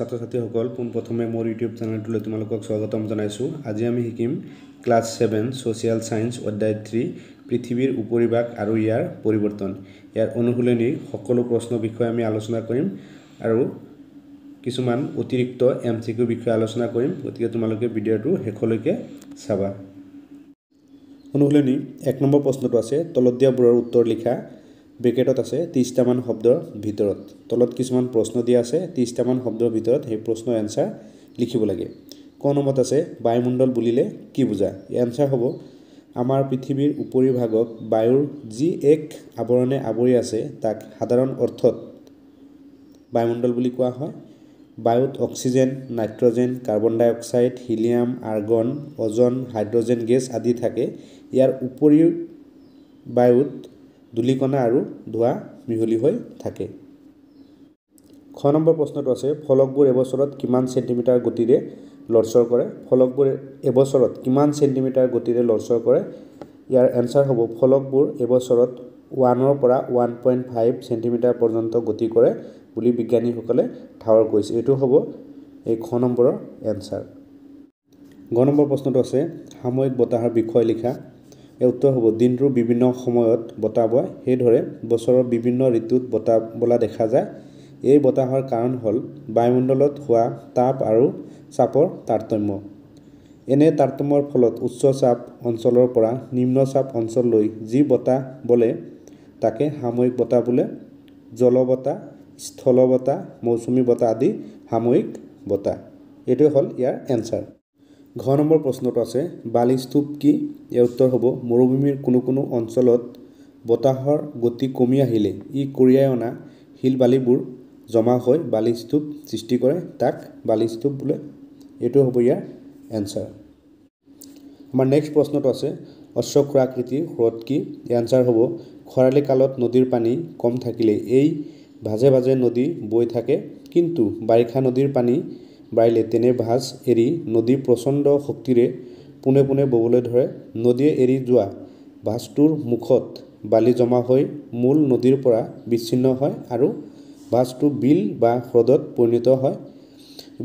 ছাত্ৰ ছাত্ৰীসকল পোনপ্ৰথমে মোৰ ইউটিউব চেনেলটোলৈ তোমালোকক স্বাগতম জনাইছোঁ। আজি আমি শিকিম ক্লাছ 7 ছ'চিয়েল সায়েন্স অধ্যায় 3 পৃথিৱীৰ উপৰিভাগ আৰু ইয়াৰ পৰিৱৰ্তন। ইয়াৰ অনুশীলনীৰ সকলো প্ৰশ্ন বিষয়ে আমি আলোচনা কৰিম আৰু কিছুমান অতিৰিক্ত MCQ বিষয়ে আলোচনা কৰিম। গতিকে তোমালোকে ভিডিঅ'টো শেষলৈকে চাবা। অনুশীলনী 1 নম্বৰ প্ৰশ্নটো আছে তলত দিয়াবোৰৰ উত্তৰ লিখা। ব্ৰেকেটত আছে 30টামান শব্দৰ ভিতৰত। তলত কিছুমান প্ৰশ্ন দিয়া আছে 30টামান শব্দৰ ভিতৰত সেই প্ৰশ্নৰ এনসাৰ লিখিব লাগে। ক নম্বৰত আছে বায়ুমণ্ডল বুলিলে কি বুজা? এই এনসাৰ হ'ব আমাৰ পৃথিৱীৰ উপৰিভাগক বায়ুৰ যি এক আৱৰণে আৱৰি আছে তাক সাধাৰণ অৰ্থত বায়ুমণ্ডল বুলি কোৱা হয়। বায়ুত অক্সিজেন, নাইট্ৰজেন, কাৰ্বন ডাই অক্সাইড, হিলিয়াম, আৰ্গন, অজন, হাইড্ৰজেন গেছ আদি থাকে। ইয়াৰ উপৰিও বায়ুত ধূলিকণা আৰু ধোঁৱা মিহলি হৈ থাকে। খ নম্বৰ প্ৰশ্নটো আছে ফলকবোৰ এবছৰত কিমান চেণ্টিমিটাৰ গতিৰে লৰচৰ কৰে? ফলকবোৰ এবছৰত কিমান চেণ্টিমিটাৰ গতিৰে লৰচৰ কৰে? ইয়াৰ এনসাৰ হ'ব ফলকবোৰ এবছৰত 1ৰ পৰা 1.5 চেণ্টিমিটাৰ পৰ্যন্ত গতি কৰে বুলি বিজ্ঞানীসকলে ঠাৱৰ কৰিছে। এইটো হ'ব এই খ নম্বৰৰ এনসাৰ। গ নম্বৰ প্ৰশ্নটো আছে সাময়িক বতাহৰ বিষয়ে লিখা। এই উত্তৰ হ'ব দিনটোৰ বিভিন্ন সময়ত বতাহ বয়। সেইদৰে বছৰৰ বিভিন্ন ঋতুত বতাহ বলা দেখা যায়। এই বতাহৰ কাৰণ হ'ল বায়ুমণ্ডলত হোৱা তাপ আৰু চাপৰ তাৰতম্য। এনে তাৰতম্যৰ ফলত উচ্চ চাপ অঞ্চলৰ পৰা নিম্ন চাপ অঞ্চললৈ যি বতাহ বলে তাকে সাময়িক বতাহ বোলে। জল বতাহ, স্থল বতাহ, মৌচুমী বতাহ আদি সাময়িক বতাহ। এইটোৱে হ'ল ইয়াৰ এনসাৰ। ঘ নম্বৰ প্ৰশ্নটো আছে বালিস্তূপ কি? ইয়াৰ উত্তৰ হ'ব মৰুভূমিৰ কোনো কোনো অঞ্চলত বতাহৰ গতি কমি আহিলে ই কঢ়িয়াই অনা শিল বালিবোৰ জমা হৈ বালিস্তূপ সৃষ্টি কৰে, তাক বালিস্তূপ বোলে। এইটো হ'ব ইয়াৰ এনসাৰ। আমাৰ নেক্সট প্ৰশ্নটো আছে অশ্বক্ষুৰাকৃতিৰ হ্ৰদ কি? ইয়াৰ এনসাৰ হ'ব খৰালি কালত নদীৰ পানী কম থাকিলে এই ভাঁজে ভাঁজে নদী বৈ থাকে, কিন্তু বাৰিষা নদীৰ পানী বাঢ়িলে তেনে ভাঁজ এৰি নদী প্ৰচণ্ড শক্তিৰে পোনে পোনে ববলৈ ধৰে। নদীয়ে এৰি যোৱা ভাঁজটোৰ মুখত বালি জমা হৈ মূল নদীৰ পৰা বিচ্ছিন্ন হয় আৰু ভাঁজটো বিল বা হ্ৰদত পৰিণত হয়।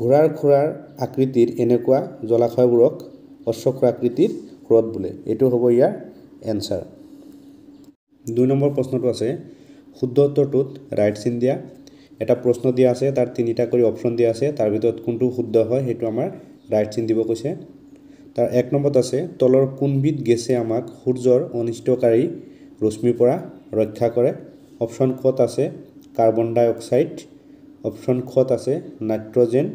ঘোঁৰাৰ খুৰাৰ আকৃতিৰ এনেকুৱা জলাশয়বোৰক অশ্বক্ষুৰাকৃতিৰ হ্ৰদ বোলে। এইটো হ'ব ইয়াৰ এনসাৰ। 2 নম্বৰ প্ৰশ্নটো আছে শুদ্ধ উত্তৰটোত ৰাইট চিন দিয়া। এটা প্ৰশ্ন দিয়া আছে তাৰ 3টা কৰি অপশ্যন দিয়া আছে, তাৰ ভিতৰত কোনটো শুদ্ধ হয় সেইটো আমাৰ ৰাইট চিন দিব কৈছে। তাৰ 1 নম্বৰত আছে তলৰ কোনবিধ গেছে আমাক সূৰ্যৰ অনিষ্টকাৰী ৰশ্মিৰ পৰা ৰক্ষা কৰে? অপশ্যন ক'ত আছে কাৰ্বন ডাই অক্সাইড, অপশ্যন খত আছে নাইট্ৰজেন,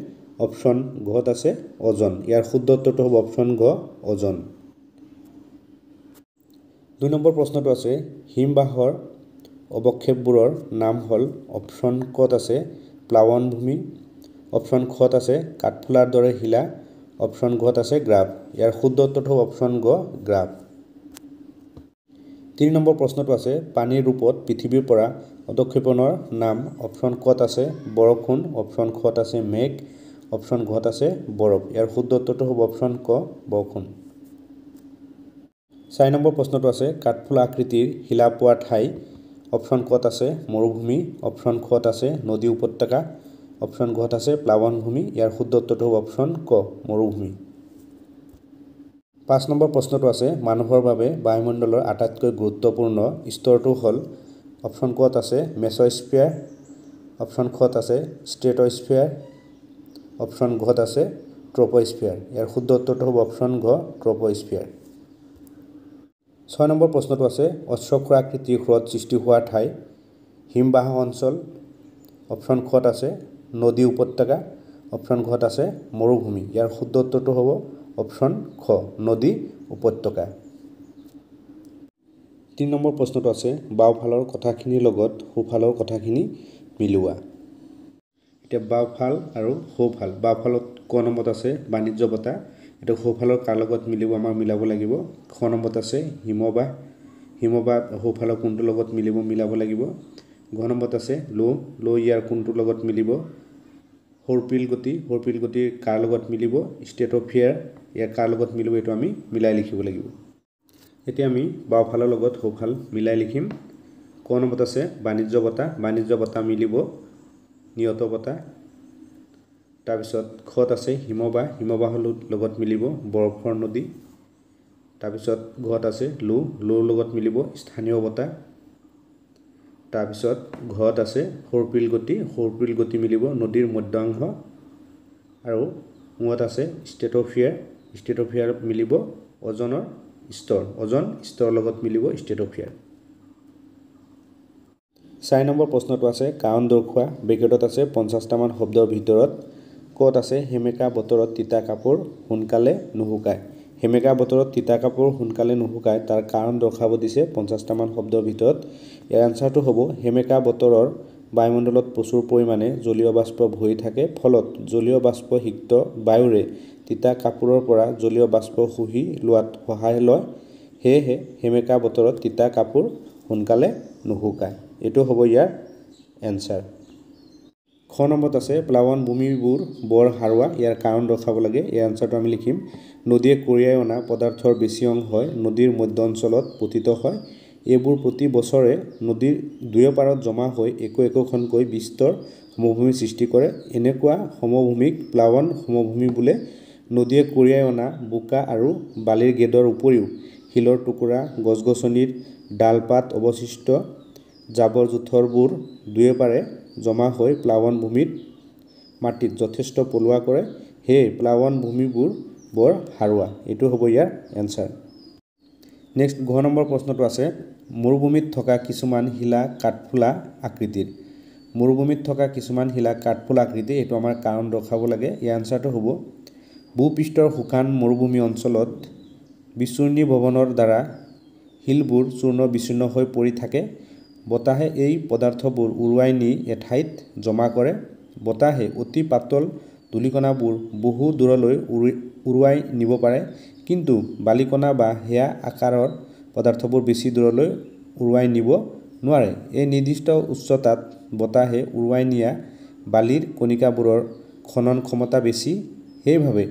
অপশ্যন ঘত আছে অজন। ইয়াৰ শুদ্ধ উত্তৰটো হ'ব অপশ্যন ঘ অজন। 2 নম্বৰ প্ৰশ্নটো আছে হিমবাহৰ অৱক্ষেপবোৰৰ নাম হ'ল অপশ্যন ক'ত আছে প্লাৱনভূমি, অপশ্যন খত আছে কাঠফুলাৰ দৰে শিলা, অপশ্যন ঘত আছে গ্ৰাব। ইয়াৰ শুদ্ধ উত্তৰটো হ'ব অপশ্যন গ গ্ৰাব। 3 নম্বৰ প্ৰশ্নটো আছে পানীৰ ৰূপত পৃথিৱীৰ পৰা অধক্ষেপণৰ নাম অপশ্যন ক'ত আছে বৰষুণ, অপশ্যন খত আছে মেঘ, অপশ্যন ঘত আছে বৰফ। ইয়াৰ শুদ্ধ উত্তৰটো হ'ব অপশ্যন ক বৰষুণ। 4 নম্বৰ প্ৰশ্নটো আছে কাঠফুলা আকৃতিৰ শিলা পোৱা ঠাই অপশ্যন ক'ত আছে মৰুভূমি, অপশ্যন খত আছে নদী উপত্যকা, অপশ্যন ঘত আছে প্লাৱনভূমি। ইয়াৰ শুদ্ধ উত্তৰটো হ'ব অপশ্যন ক মৰুভূমি। 5 নম্বৰ প্ৰশ্নটো আছে মানুহৰ বাবে বায়ুমণ্ডলৰ আটাইতকৈ গুৰুত্বপূৰ্ণ স্তৰটো হ'ল অপশ্যন ক'ত আছে মেছ'স্ফিয়াৰ, অপশ্যন খত আছে ষ্ট্ৰেট'স্ফিয়াৰ, অপশ্যন ঘত আছে ট্ৰপ'স্ফিয়াৰ। ইয়াৰ শুদ্ধ উত্তৰটো হ'ব অপশ্যন ঘ ট্ৰপ'স্ফিয়াৰ। 6 নম্বৰ প্ৰশ্নটো আছে অশ্বক্ষুৰাকৃতিৰ হ্ৰদ সৃষ্টি হোৱা ঠাই হিমবাহ অঞ্চল, অপশ্যন খত আছে নদী উপত্যকা, অপশ্যন ঘত আছে মৰুভূমি। ইয়াৰ শুদ্ধ উত্তৰটো হ'ব অপশ্যন খ নদী উপত্যকা। 3 নম্বৰ প্ৰশ্নটো আছে বাওঁফালৰ কথাখিনিৰ লগত সোঁফালৰ কথাখিনি মিলোৱা। এতিয়া বাওঁফাল আৰু সোঁফাল। বাওঁফালত ক নম্বৰত আছে বাণিজ্য বঁটা। এইটো সোঁফালৰ কাৰ লগত মিলিব আমাৰ মিলাব লাগিব। খ নম্বৰত আছে হিমবাহ। হিমবাহ সোঁফালৰ কোনটোৰ লগত মিলিব মিলাব লাগিব। ঘ নম্বৰত আছে লো ইয়াৰ কোনটোৰ লগত মিলিব সৰ্পিল গতি। সৰ্পিল গতি কাৰ লগত মিলিব ষ্ট্ৰেট'স্ফিয়াৰ। ইয়াৰ কাৰ লগত মিলিব এইটো আমি মিলাই লিখিব লাগিব। এতিয়া আমি বাওঁফালৰ লগত সোঁফাল মিলাই লিখিম। ক নম্বৰত আছে বাণিজ্য বঁটা। বাণিজ্য বঁটা মিলিব নিয়ত বঁটা। তাৰপিছত খত আছে হিমবাহ হিমবাহৰ লগত মিলিব বৰফৰ নদী তাৰপিছত ঘত আছে লোৰ লগত মিলিব স্থানীয় বতাহ তাৰপিছত ঘত আছে সৌৰপিল গতি মিলিব নদীৰ মধ্যাংশ আৰু মুত আছে ষ্টেট্ৰফিয়াৰ মিলিব ওজন স্তৰ লগত মিলিব ষ্টেট্ৰফিয়াৰ 4 নম্বৰ প্ৰশ্নটো আছে কাৰণ দৰ্শোৱা ব্ৰেকেটত আছে 50টা মান শব্দৰ ভিতৰত কত আছে হেমেকা বতৰত তিতা কাপোৰ সোনকালে নুশুকায় হেমেকা বতৰত তিতা কাপোৰ সোনকালে নুশুকায় তাৰ কাৰণ দৰ্শাব দিছে 50টা মান শব্দৰ ভিতৰত ইয়াৰ আনসাৰটো হ'ব হেমেকা বতৰৰ বায়ুমণ্ডলত প্ৰচুৰ পৰিমাণে জলীয় বাষ্প ভৰি থাকে ফলত জলীয় বাষ্পযুক্ত বায়ুৰে তিতা কাপোৰৰ পৰা জলীয় বাষ্প শুহি লোৱাত সহায় লয় হেহে হেমেকা বতৰত তিতা কাপোৰ সোনকালে নুশুকায় এটো হ'ব ইয়াৰ এনসাৰ খ নম্বৰত আছে প্লাৱন ভূমিবোৰ বৰ হাৰুৱা ইয়াৰ কাৰণ দৰ্শাব লাগে এই আনসাৰটো আমি লিখিম নদীয়ে কঢ়িয়াই অনা পদাৰ্থৰ বেছি অংশ হয় নদীৰ মধ্য অঞ্চলত পতিত হয় এইবোৰ প্ৰতি বছৰে নদীৰ দুয়ো পাৰত জমা হৈ একোখনকৈ বিস্তৰ সমভূমি সৃষ্টি কৰে এনেকুৱা সমভূমিক প্লাৱন সমভূমি বোলে নদীয়ে কঢ়িয়াই অনা বোকা আৰু বালিৰ গেদৰ উপৰিও শিলৰ টুকুৰা গছ-গছনিৰ ডালপাত অৱশিষ্ট জাবৰ জোথৰবোৰ দুয়ো পাৰে জমা হৈ প্লাৱন ভূমিত মাটিত যথেষ্ট পলুৱা কৰে হে প্লাৱন ভূমিবোৰ বৰ হাৰুৱা এটো হ'ব ইয়াৰ এনসাৰ নেক্সট ঘ নম্বৰ প্ৰশ্নটো আছে মৰুভূমিত থকা কিছুমান শিলা কাঠফুলা আকৃতিৰ এটো আমাৰ কাৰণ দৰ্শাব লাগে ইয়াৰ আনসাৰটো হ'ব ভূপৃষ্ঠৰ শুকান মৰুভূমি অঞ্চলত বিচূৰ্ণী ভৱনৰ দ্বাৰা শিলবোৰ চূৰ্ণ বিচূৰ্ণ হৈ পৰি থাকে বতাহে এই পদাৰ্থবোৰ উৰুৱাই নি এঠাইত জমা কৰে বতাহে অতি পাতল ধূলিকণাবোৰ বহু দূৰলৈ উৰুৱাই নিব পাৰে কিন্তু বালিকণা বা হেয়া আকাৰৰ পদাৰ্থবোৰ বেছি দূৰলৈ উৰুৱাই নিব নোৱাৰে এই নিৰ্দিষ্ট উচ্চতাত বতাহে উৰুৱাই নিয়া বালিৰ কণিকাবোৰৰ খনন ক্ষমতা বেছি সেইভাবে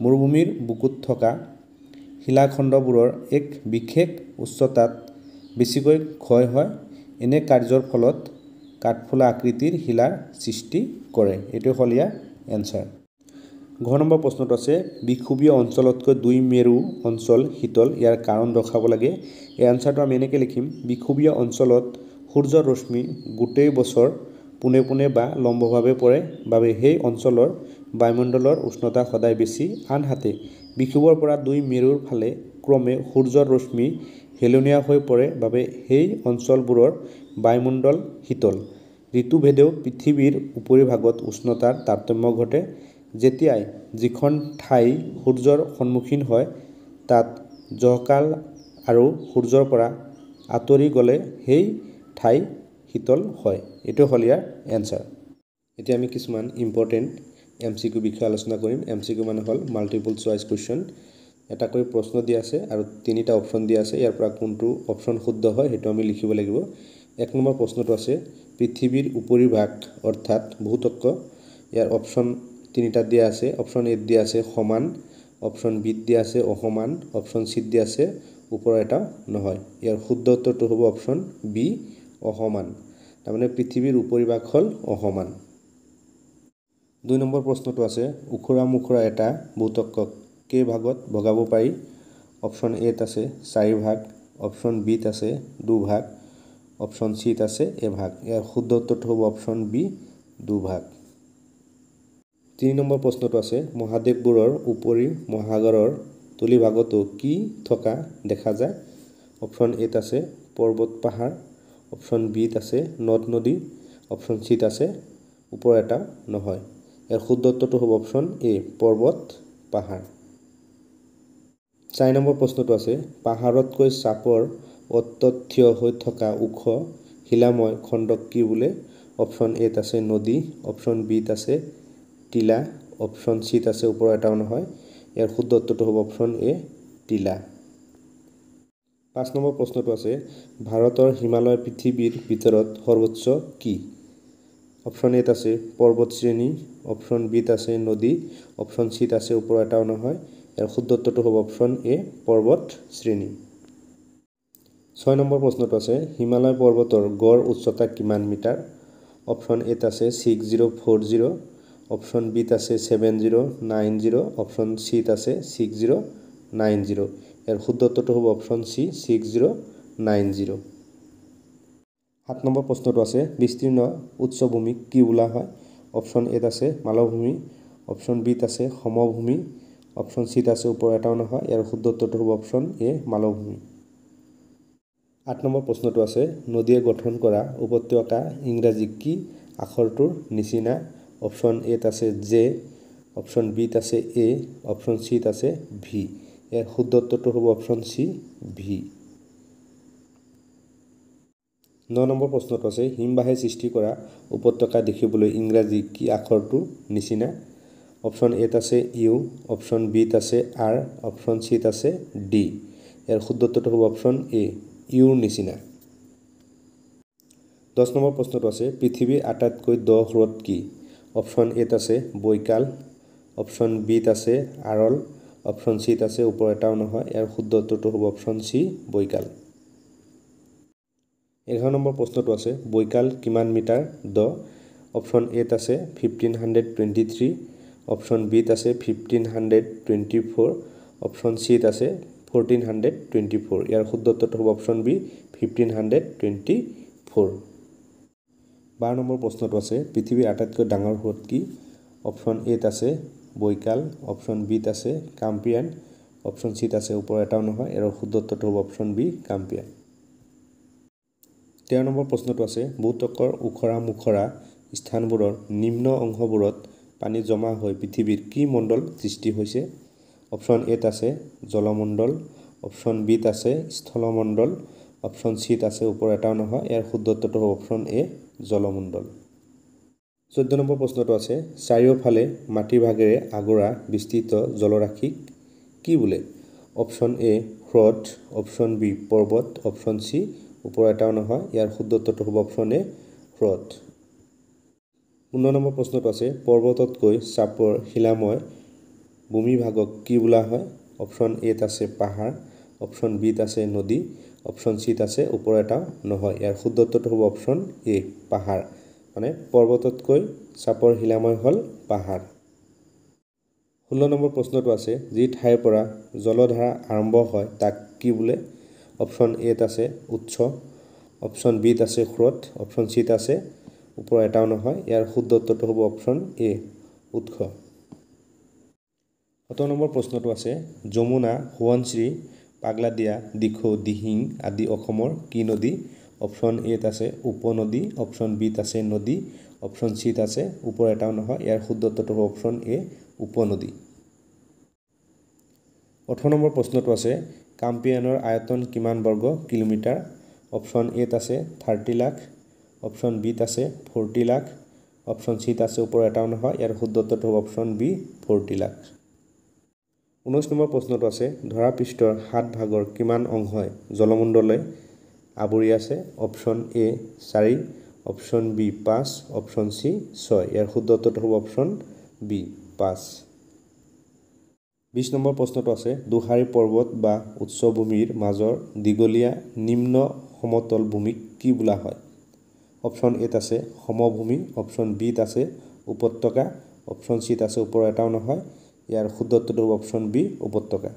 মৰুভূমিৰ বুকুত থকা শিলাখণ্ডবোৰৰ এক বিশেষ উচ্চতাত বেছিকৈ ক্ষয় হয় এনে কাৰ্যৰ ফলত কাঠফুলা আকৃতিৰ শিলাৰ সৃষ্টি কৰে এটো হ'ল ইয়াৰ এনসাৰ ঘ নম্বৰ প্ৰশ্নটো আছে বিক্ষুবীয় অঞ্চলতকৈ দুই মেৰু অঞ্চল শীতল ইয়াৰ কাৰণ দৰ্শাব লাগে এই আনসাৰটো আমি এনেকৈ লিখিম বিক্ষুবীয় অঞ্চলত সূৰ্যৰ ৰশ্মি গোটেই বছৰ পোনে পোনে বা লম্বভাৱে পৰে বাবে সেই অঞ্চলৰ বায়ুমণ্ডলৰ উষ্ণতা সদায় বেছি আনহাতে বিক্ষুৱৰ পৰা দুই মেৰুৰ ফালে ক্ৰমে সূৰ্যৰ ৰশ্মি হেলনীয়া হৈ পৰে বাবে সেই অঞ্চলবোৰৰ বায়ুমণ্ডল শীতল ঋতুভেদেও পৃথিৱীৰ উপৰিভাগত উষ্ণতাৰ তাৰতম্য ঘটে যেতিয়াই যিখন ঠাই সূৰ্যৰ সন্মুখীন হয় তাত জহকাল আৰু সূৰ্যৰ পৰা আঁতৰি গলে সেই ঠাই শীতল হয় এটো হ'ল ইয়াৰ এনসাৰ এতিয়া আমি কিছুমান ইম্পৰ্টেন্ট এমসিকিউ বিষয় আলোচনা কৰিম এমসিকিউ মানে হ'ল মাল্টিপল চয়েস কোৱেশ্চন এটা কৰি প্ৰশ্ন দিয়া আছে আৰু তিনিটা অপচন দিয়া আছে ইয়াৰ পৰা কোনটো অপচন শুদ্ধ হয় হেতু আমি লিখিব লাগিব এক নম্বৰ প্ৰশ্নটো আছে পৃথিৱীৰ উপৰিভাগ অৰ্থাৎ ভূতত্ত্ব ইয়াৰ অপচন তিনিটা দিয়া আছে অপচন এ দিয়া আছে সমান অপচন বি দিয়া আছে অসমান অপচন সি দিয়া আছে ওপৰৰ এটা নহয় ইয়াৰ শুদ্ধ উত্তৰটো হ'ব অপচন বি অসমান তাৰমানে পৃথিৱীৰ উপৰিভাগ হ'ল অসমান 2 নম্বৰ প্ৰশ্নটো আছে উখুৰা মুখুৰা এটা ভূতত্ত্বক কেই ভাগত ভগাব পাৰি অপচন এ আছে 4 ভাগ অপচন বি আছে 2 ভাগ অপচন সি আছে এভাগ ইয়াৰ শুদ্ধ উত্তৰটো হ'ব অপচন বি 2 ভাগ 3 নম্বৰ প্ৰশ্নটো আছে মহাদেৱবোৰৰ উপৰি মহাসাগৰৰ তলি ভাগতো কি থকা দেখা যায় অপচন এ আছে পৰ্বত পাহাৰ অপচন বি আছে নদ নদী অপচন সি আছে ওপৰ এটা নহয় ইয়াৰ শুদ্ধ উত্তৰটো হ'ব অপচন এ পৰ্বত পাহাৰ 4 নম্বৰ প্ৰশ্নটো আছে পাহাৰতকৈ চাপৰ অত্তত থিয় হৈ থকা ওখ শিলাময় খণ্ডক কি বোলে অপচন এ আছে নদী অপচন বি আছে টিলা অপচন সি আছে ওপৰ এটা নহয় ইয়াৰ শুদ্ধ উত্তৰটো হ'ব অপচন এ টিলা 5 নম্বৰ প্ৰশ্নটো আছে ভাৰতৰ হিমালয় পৃথিৱীৰ ভিতৰত সৰ্বোচ্চ কি অপচন এ আছে পৰ্বত শ্ৰেণী অপচন বি আছে নদী অপচন সি আছে ওপৰ এটা নহয় ইয়াৰ শুদ্ধ উত্তৰটো হ'ব অপচন এ পৰ্বত শ্ৰেণী 6 নম্বৰ প্ৰশ্নটো আছে হিমালয় পৰ্বতৰ গড় উচ্চতা কিমান মিটাৰ অপচন এ আছে 6040 অপশন বিত আছে 7090, অপশন চিত আছে 6090। ইয়াৰ শুদ্ধ উত্তৰটো হ'ব অপশন চি 6090। 7 নম্বৰ প্ৰশ্নটো আছে বিস্তীৰ্ণ উচ্চভূমিক কি বোলা হয়? অপশন এত আছে মালভূমি, অপশন বিত আছে সমভূমি, অপশন চিত আছে ওপৰ এটাও নহয়। ইয়াৰ শুদ্ধ উত্তৰটো হ'ব অপশন এ মালভূমি। 8 নম্বৰ প্ৰশ্নটো আছে নদীয়ে গঠন কৰা উপত্যকা ইংৰাজী কি আখৰটোৰ নিচিনা? অপশন এত আছে জে, অপশন বিত আছে এ, অপশন চিত আছে ভি। ইয়াৰ শুদ্ধ উত্তৰটো হ'ব অপশন চি ভি। 9 নম্বৰ প্ৰশ্নটো আছে হিমবাহে সৃষ্টি কৰা উপত্যকা দেখিবলৈ ইংৰাজী কি আখৰটোৰ নিচিনা? অপশন এত আছে ইউ, অপশন বিত আছে আৰ, অপশন চিত আছে ডি। ইয়াৰ শুদ্ধ উত্তৰটো হ'ব অপশন এ ইউৰ নিচিনা। 10 নম্বৰ প্ৰশ্নটো আছে পৃথিৱীৰ আটাইতকৈ দ হ্ৰদ কি? অপশন এত আছে বৈকাল, অপশন বিত আছে আৰল, অপশন চিত আছে ওপৰ এটাও নহয়। ইয়াৰ শুদ্ধ উত্তৰটো হ'ব অপশন চি বৈকাল। 11 নম্বৰ প্ৰশ্নটো আছে বৈকাল কিমান মিটাৰ দ? অপশন এত আছে 1523, অপশন বিত আছে 1524, অপশন চিত আছে 1424। ইয়াৰ শুদ্ধ উত্তৰটো হ'ব অপশন বি 1524। 12 নম্বৰ প্ৰশ্নটো আছে পৃথিৱীৰ আটাইতকৈ ডাঙৰ হ্ৰদ কি? অপশন এত আছে বৈকাল, অপশন বিত আছে কাম্পিয়ান, অপশন চিত আছে ওপৰ এটাও নহয়। ইয়াৰ শুদ্ধ উত্তৰটো হ'ব অপশন বি কাম্পিয়ান। 13 নম্বৰ প্ৰশ্নটো আছে ভূত্বকৰ ওখৰা মুখৰা স্থানবোৰৰ নিম্ন অংশবোৰত পানী জমা হৈ পৃথিৱীৰ কি মণ্ডল সৃষ্টি হৈছে? অপশন এত আছে জলমণ্ডল, অপশন বিত আছে স্থলমণ্ডল, অপশন চিত আছে ওপৰ এটাও নহয়। ইয়াৰ শুদ্ধ উত্তৰটো হ'ব অপশন এ জলমণ্ডল। 14 নম্বৰ প্ৰশ্নটো আছে চাৰিওফালে মাটিৰ ভাগেৰে আগুৰা বিস্তৃত জলৰাশিক কি বোলে? অপশন এ হ্ৰদ, অপশন বি পৰ্বত, অপশন চি ওপৰ এটাও নহয়। ইয়াৰ শুদ্ধ উত্তৰটো হ'ব অপশন এ হ্ৰদ। 15 নম্বৰ প্ৰশ্নটো আছে পৰ্বততকৈ চাপৰ শিলাময় ভূমিভাগক কি বোলা হয়? অপশন এত আছে পাহাৰ, অপশন বিত আছে নদী, অপশন চিত আছে ওপৰ এটাও নহয়। ইয়াৰ শুদ্ধ উত্তৰটো হ'ব অপশন এ পাহাৰ। মানে পৰ্বততকৈ চাপৰ শিলাময় হ'ল পাহাৰ। 16 নম্বৰ প্ৰশ্নটো আছে যি ঠাইৰ পৰা জলধাৰা আৰম্ভ হয় তাক কি বোলে? অপশন এত আছে উৎস, অপশন বিত আছে স্ৰোত, অপশন চিত আছে ওপৰ এটাও নহয়। ইয়াৰ শুদ্ধ উত্তৰটো হ'ব অপশন এ উৎস। 17 নম্বৰ প্ৰশ্নটো আছে যমুনা, সোৱণশিৰি, পাগলাদিয়া, দিখৌ, দিহিং আদি অসমৰ কি নদী? অপশন এত আছে উপনদী, অপশন বিত আছে নদী, অপশন চিত আছে ওপৰ এটাও নহয়। ইয়াৰ শুদ্ধ উত্তৰটো হ'ব অপশন এ উপনদী। 18 নম্বৰ প্ৰশ্নটো আছে কাম্পিয়ানৰ আয়তন কিমান বৰ্গ কিলোমিটাৰ? অপশন এত আছে 30 লাখ, অপশন বিত আছে 40 লাখ, অপশন চিত আছে ওপৰ এটাও নহয়। ইয়াৰ শুদ্ধ উত্তৰটো হ'ব অপশন বি 40 লাখ। 19 নম্বৰ প্ৰশ্নটো আছে ধৰা পৃষ্ঠৰ 7 ভাগৰ কিমান অংশই জলমণ্ডলে আৱৰি আছে? Option A 4, option B 5, option C 6। ইয়াৰ শুদ্ধ উত্তৰটো হ'ব অপশন বি 5। 20 নম্বৰ প্ৰশ্নটো আছে দুহাৰী পৰ্বত বা উচ্চভূমিৰ মাজৰ দীঘলীয়া নিম্ন সমতল ভূমিক কি বোলা হয়? অপশন এত আছে সমভূমি, অপশন বিত আছে উপত্যকা, অপশন চিত আছে ওপৰ এটাও নহয়। ইয়াৰ শুদ্ধ উত্তৰটো হ'ব অপশন বি উপত্যকা।